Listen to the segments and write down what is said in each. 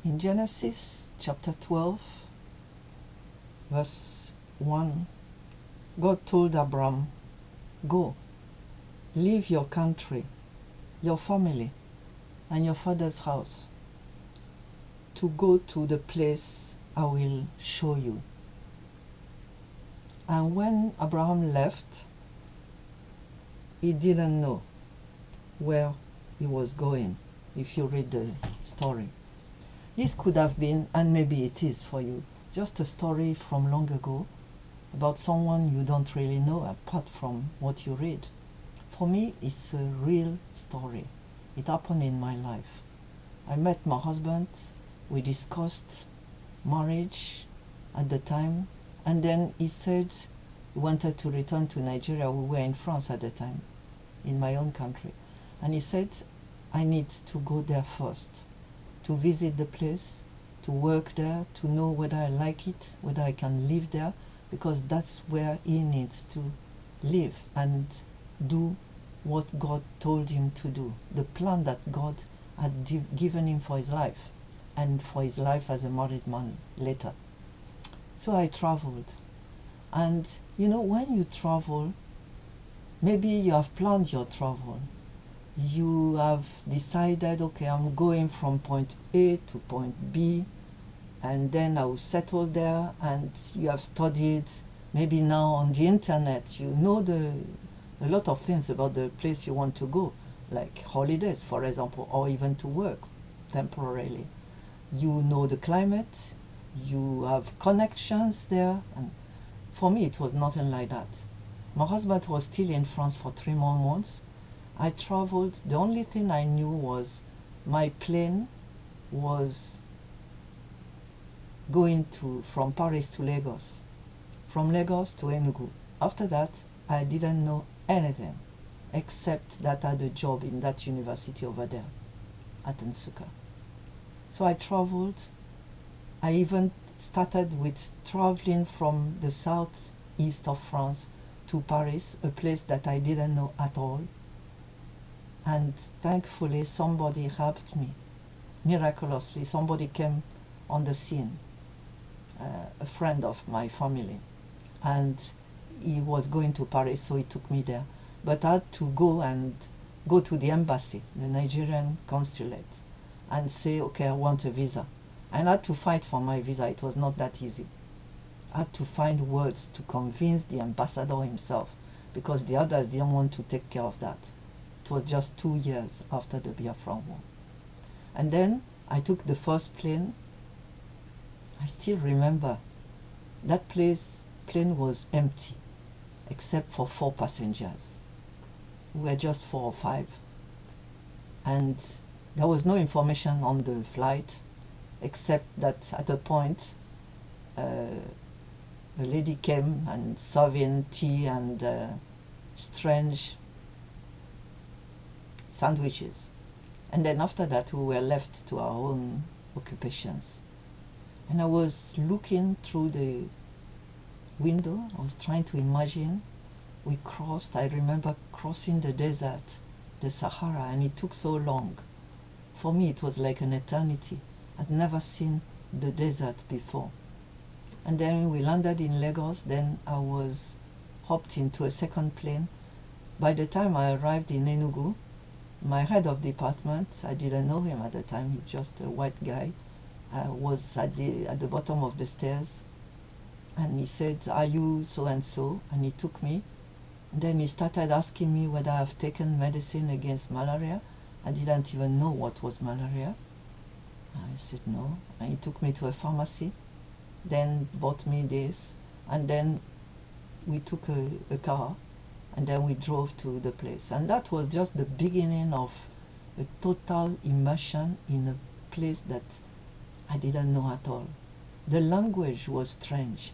In Genesis chapter 12, verse 1, God told Abram, "Go, leave your country, your family, and your father's house to go to the place I will show you." And when Abraham left, he didn't know where he was going, if you read the story. This could have been, and maybe it is for you, just a story from long ago about someone you don't really know apart from what you read. For me, it's a real story. It happened in my life. I met my husband, we discussed marriage at the time, and then he said he wanted to return to Nigeria. We were in France at the time, in my own country. And he said, "I need to go there first, to visit the place, to work there, to know whether I like it, whether I can live there, because that's where he needs to live and do what God told him to do, the plan that God had given him for his life, and for his life as a married man later." So I traveled. And you know, when you travel, maybe you have planned your travel. You have decided, okay, I'm going from point A to point B, and then I will settle there, and you have studied, maybe now on the internet, you know a lot of things about the place you want to go, like holidays, for example, or even to work temporarily. You know the climate, you have connections there, and for me it was nothing like that. My husband was still in France for 3 more months. I traveled. The only thing I knew was my plane was going from Paris to Lagos, from Lagos to Enugu. After that, I didn't know anything except that I had a job in that university over there at Nsukka. So I traveled. I even started with traveling from the southeast of France to Paris, a place that I didn't know at all. And thankfully, somebody helped me. Miraculously, somebody came on the scene, a friend of my family. And he was going to Paris, so he took me there. But I had to go to the embassy, the Nigerian consulate, and say, okay, I want a visa. And I had to fight for my visa. It was not that easy. I had to find words to convince the ambassador himself, because the others didn't want to take care of that. It was just 2 years after the Biafran War. And then I took the first plane. I still remember that plane was empty, except for 4 passengers. We were just 4 or 5. And there was no information on the flight, except that at a point, a lady came and serving tea and strange sandwiches. And then after that, we were left to our own occupations. And I was looking through the window. I was trying to imagine. We crossed. I remember crossing the desert, the Sahara, and it took so long. For me, it was like an eternity. I'd never seen the desert before. And then we landed in Lagos. Then I was hopped into a second plane. By the time I arrived in Enugu, my head of department, I didn't know him at the time, he's just a white guy, was at the bottom of the stairs. And he said, "Are you so-and-so?" And he took me. And then he started asking me whether I've taken medicine against malaria. I didn't even know what was malaria. I said no. And he took me to a pharmacy, then bought me this. And then we took a car, and then we drove to the place. And that was just the beginning of a total immersion in a place that I didn't know at all. The language was strange.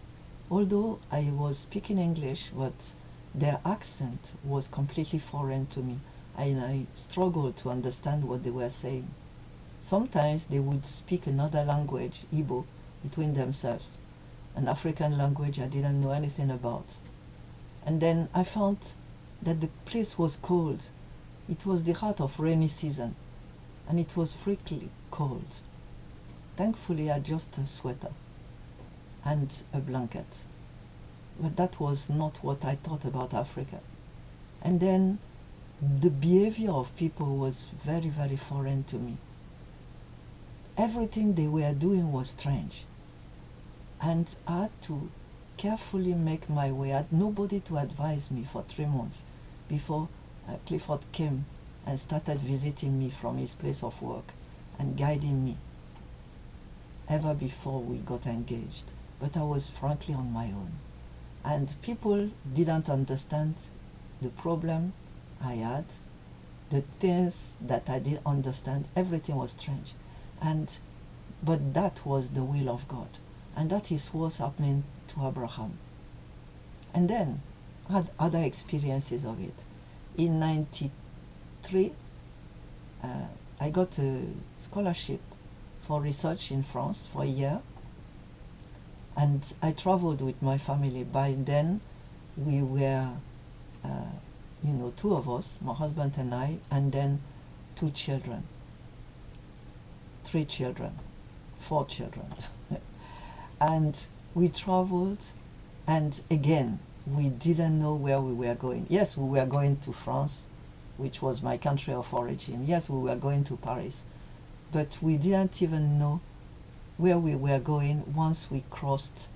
Although I was speaking English, but their accent was completely foreign to me, and I struggled to understand what they were saying. Sometimes they would speak another language, Igbo, between themselves, an African language I didn't know anything about. And then I found that the place was cold. It was the heart of rainy season, and it was freakily cold. Thankfully, I had just a sweater and a blanket. But that was not what I thought about Africa. And then the behavior of people was very, very foreign to me. Everything they were doing was strange. And I had to carefully make my way. I had nobody to advise me for 3 months before Clifford came and started visiting me from his place of work and guiding me ever before we got engaged. But I was frankly on my own. And people didn't understand the problem I had, the things that I didn't understand. Everything was strange. But that was the will of God. And that is what's happening to Abraham. And then I had other experiences of it. In 93, I got a scholarship for research in France for a year. And I traveled with my family. By then, we were, 2 of us, my husband and I, and then 2 children, 3 children, 4 children. And we traveled, and again, we didn't know where we were going. Yes, we were going to France, which was my country of origin. Yes, we were going to Paris, but we didn't even know where we were going once we crossed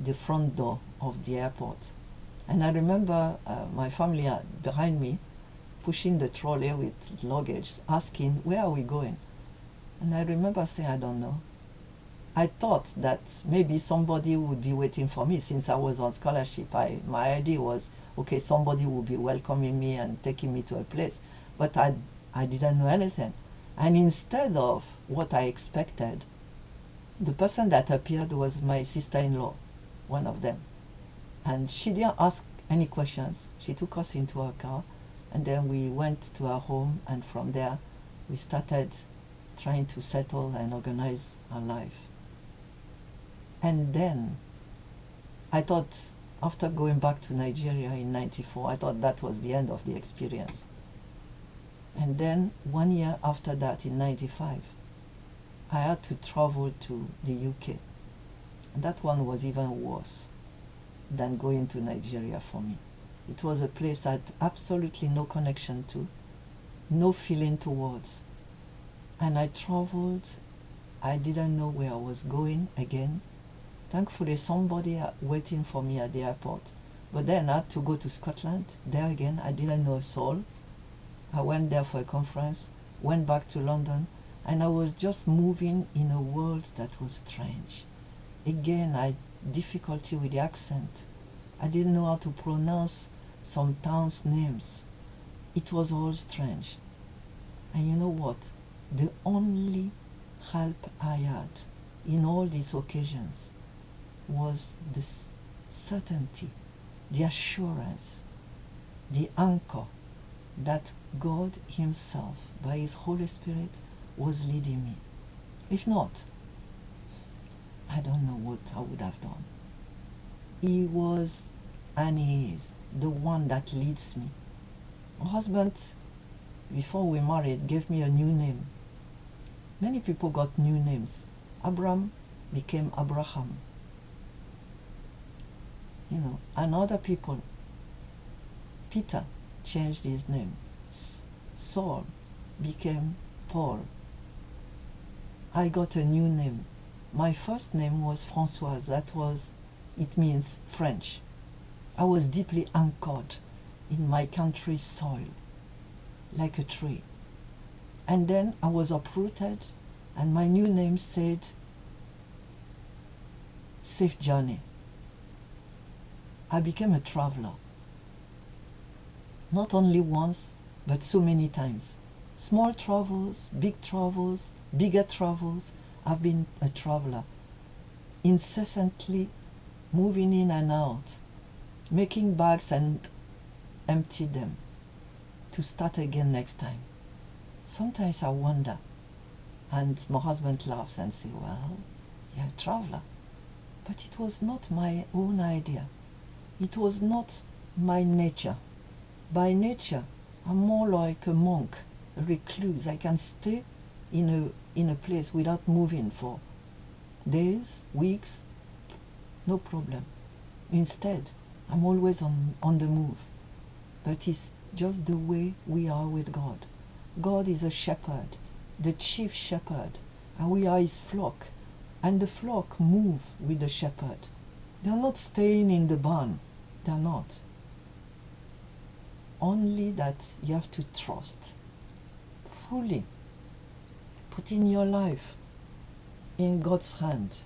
the front door of the airport. And I remember my family behind me pushing the trolley with luggage, asking, where are we going? And I remember saying, I don't know. I thought that maybe somebody would be waiting for me since I was on scholarship. My idea was, okay, somebody would be welcoming me and taking me to a place. But I didn't know anything. And instead of what I expected, the person that appeared was my sister-in-law, one of them. And she didn't ask any questions. She took us into her car, and then we went to her home, and from there we started trying to settle and organize our life. And then I thought, after going back to Nigeria in 94, I thought that was the end of the experience. And then 1 year after that, in 95, I had to travel to the UK. And that one was even worse than going to Nigeria for me. It was a place I had absolutely no connection to, no feeling towards. And I traveled. I didn't know where I was going again. Thankfully, somebody waiting for me at the airport. But then I had to go to Scotland. There again, I didn't know a soul. I went there for a conference, went back to London, and I was just moving in a world that was strange. Again, I had difficulty with the accent. I didn't know how to pronounce some towns' names. It was all strange. And you know what? The only help I had in all these occasions was the certainty, the assurance, the anchor that God Himself, by His Holy Spirit, was leading me. If not, I don't know what I would have done. He was, and He is, the one that leads me. My husband, before we married, gave me a new name. Many people got new names. Abram became Abraham. And other people, Peter changed his name. Saul became Paul. I got a new name. My first name was Françoise. It means French. I was deeply anchored in my country's soil, like a tree. And then I was uprooted, and my new name said, Safe Journey. I became a traveler. Not only once, but so many times. Small travels, bigger travels. I've been a traveler, incessantly moving in and out, making bags and empty them to start again next time. Sometimes I wonder, and my husband laughs and says, well, you're a traveler. But it was not my own idea. It was not my nature. By nature, I'm more like a monk, a recluse. I can stay in a place without moving for days, weeks, no problem. Instead, I'm always on the move. But it's just the way we are with God. God is a shepherd, the chief shepherd, and we are his flock. And the flock move with the shepherd. They're not staying in the barn. They're not. Only that you have to trust fully. Putting your life in God's hand,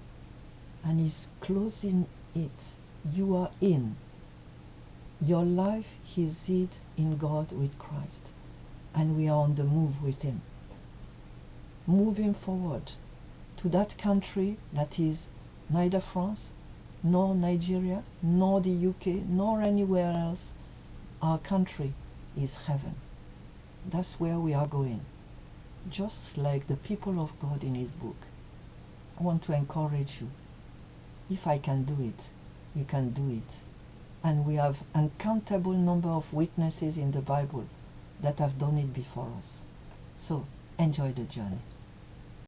and he's closing it. You are in. Your life is hid in God with Christ, and we are on the move with him. Moving forward to that country that is neither France, nor Nigeria, nor the UK, nor anywhere else. Our country is heaven. That's where we are going. Just like the people of God in his book. I want to encourage you. If I can do it, you can do it. And we have uncountable number of witnesses in the Bible that have done it before us. So, enjoy the journey.